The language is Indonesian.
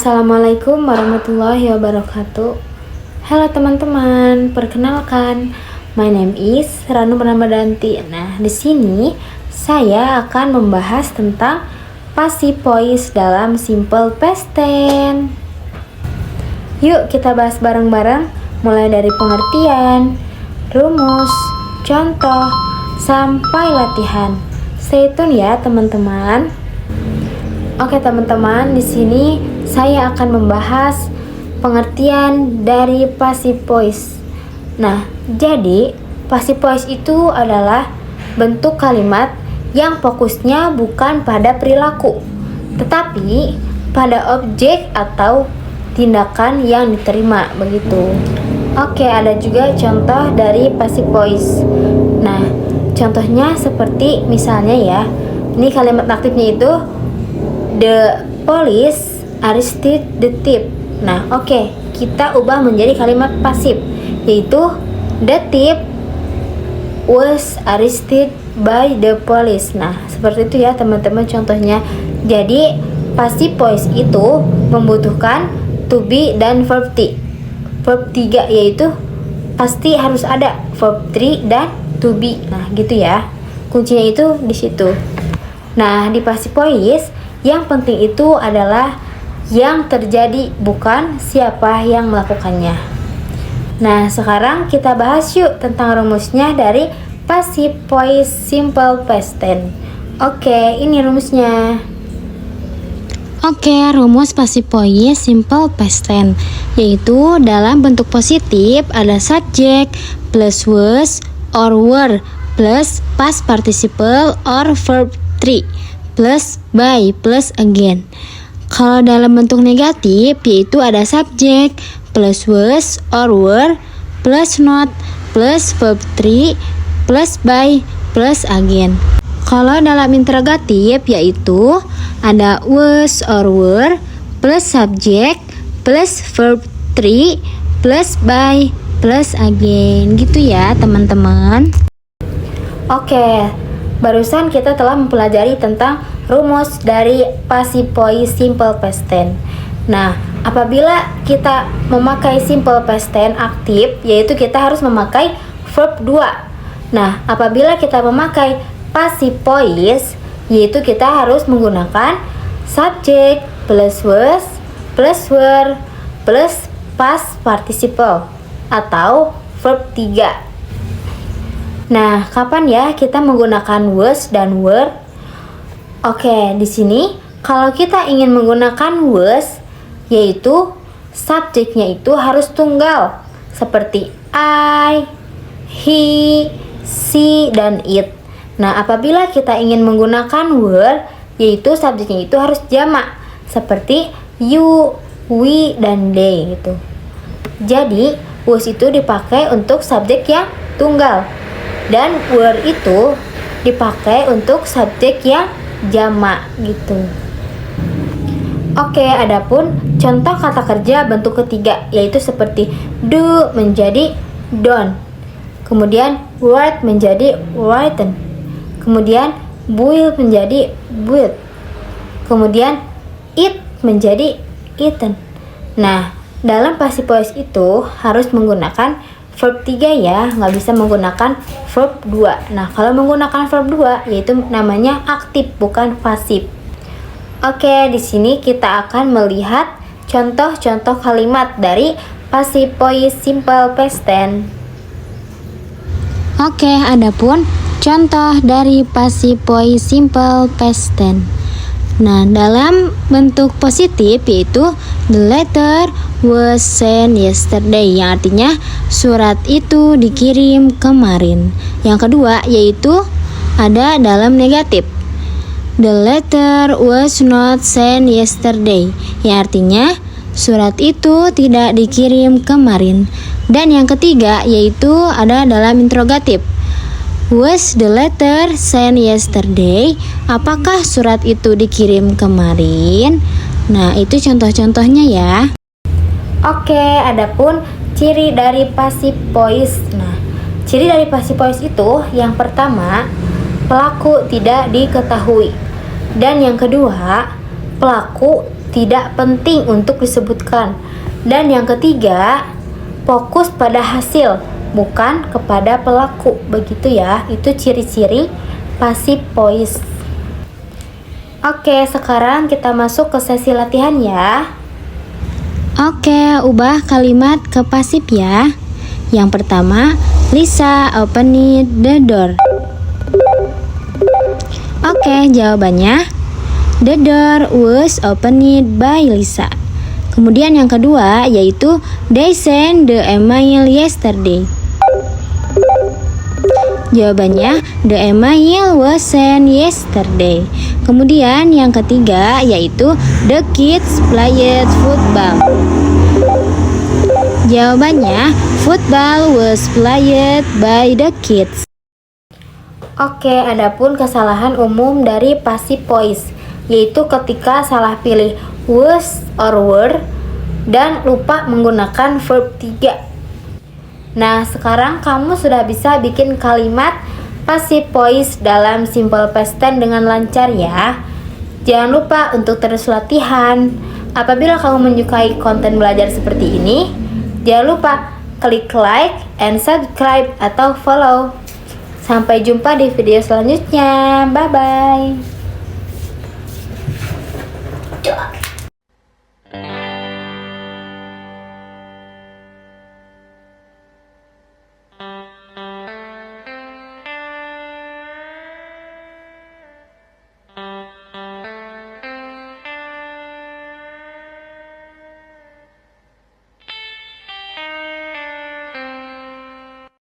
Assalamualaikum warahmatullahi wabarakatuh. Halo teman-teman, perkenalkan, my name is Ranu Ramadanti. Nah, di sini saya akan membahas tentang passive voice dalam simple past tense. Yuk kita bahas bareng-bareng, mulai dari pengertian, rumus, contoh, sampai latihan. Stay tune ya teman-teman. Oke teman-teman, di sini saya akan membahas pengertian dari passive voice. Nah, jadi passive voice itu adalah bentuk kalimat yang fokusnya bukan pada perilaku, tetapi pada objek atau tindakan yang diterima, begitu. Oke, ada juga contoh dari passive voice. Nah, contohnya seperti misalnya ya, ini kalimat aktifnya itu the police arrested the thief. Nah, oke, kita ubah menjadi kalimat pasif, yaitu the thief was arrested by the police. Nah, seperti itu ya teman-teman contohnya. Jadi, passive voice itu membutuhkan to be dan verb 3, yaitu pasti harus ada verb 3 dan to be. Nah, gitu ya. Kuncinya itu di situ. Nah, di passive voice yang penting itu adalah yang terjadi, bukan siapa yang melakukannya. Nah, sekarang kita bahas yuk tentang rumusnya dari passive voice simple past tense. Oke, ini rumusnya. Oke, rumus passive voice simple past tense yaitu dalam bentuk positif ada subject plus was or were plus past participle or verb 3 plus by plus again. Kalau dalam bentuk negatif yaitu ada subject plus was or were plus not plus verb 3 plus by plus again. Kalau dalam interrogatif yaitu ada was or were plus subject plus verb 3 plus by plus again. Gitu ya teman-teman. Oke, barusan kita telah mempelajari tentang rumus dari passive voice simple past tense. Nah, apabila kita memakai simple past tense aktif, yaitu kita harus memakai verb 2. Nah, apabila kita memakai passive voice, yaitu kita harus menggunakan subject plus was plus were plus past participle atau verb 3. Nah, kapan ya kita menggunakan was dan were? Oke, di sini kalau kita ingin menggunakan was, yaitu subjeknya itu harus tunggal, seperti I, he, she, dan it. Nah, apabila kita ingin menggunakan were, yaitu subjeknya itu harus jamak, seperti you, we, dan they gitu. Jadi, was itu dipakai untuk subjek yang tunggal, dan were itu dipakai untuk subjek yang jamak gitu. Oke, adapun contoh kata kerja bentuk ketiga yaitu seperti do menjadi done, kemudian write menjadi written, kemudian boil menjadi boiled, kemudian eat menjadi eaten. Nah, dalam passive voice itu harus menggunakan verb 3 ya, nggak bisa menggunakan verb 2. Nah, kalau menggunakan verb 2 yaitu namanya aktif, bukan pasif. Oke, di sini kita akan melihat contoh-contoh kalimat dari passive voice simple past tense. Oke, adapun contoh dari passive voice simple past tense. Nah, dalam bentuk positif yaitu the letter was sent yesterday, yang artinya surat itu dikirim kemarin. Yang kedua yaitu ada dalam negatif, the letter was not sent yesterday, yang artinya surat itu tidak dikirim kemarin. Dan yang ketiga yaitu ada dalam interrogatif, was the letter sent yesterday, apakah surat itu dikirim kemarin? Nah, itu contoh-contohnya ya. Oke, adapun ciri dari passive voice. Nah, ciri dari passive voice itu yang pertama, pelaku tidak diketahui. Dan yang kedua, pelaku tidak penting untuk disebutkan. Dan yang ketiga, fokus pada hasil, bukan kepada pelaku. Begitu ya, itu ciri-ciri passive voice. Oke, sekarang kita masuk ke sesi latihan ya. Oke, ubah kalimat ke pasif ya. Yang pertama, Lisa opened the door. Oke, jawabannya the door was opened by Lisa. Kemudian yang kedua yaitu they sent the email yesterday. Jawabannya the email was sent yesterday. Kemudian yang ketiga yaitu the kids played football. Jawabannya football was played by the kids. Oke, adapun kesalahan umum dari passive voice, yaitu ketika salah pilih was or were dan lupa menggunakan verb 3. Nah, sekarang kamu sudah bisa bikin kalimat passive voice dalam simple past tense dengan lancar ya. Jangan lupa untuk terus latihan. Apabila kamu menyukai konten belajar seperti ini, jangan lupa klik like and subscribe atau follow. Sampai jumpa di video selanjutnya. Bye bye.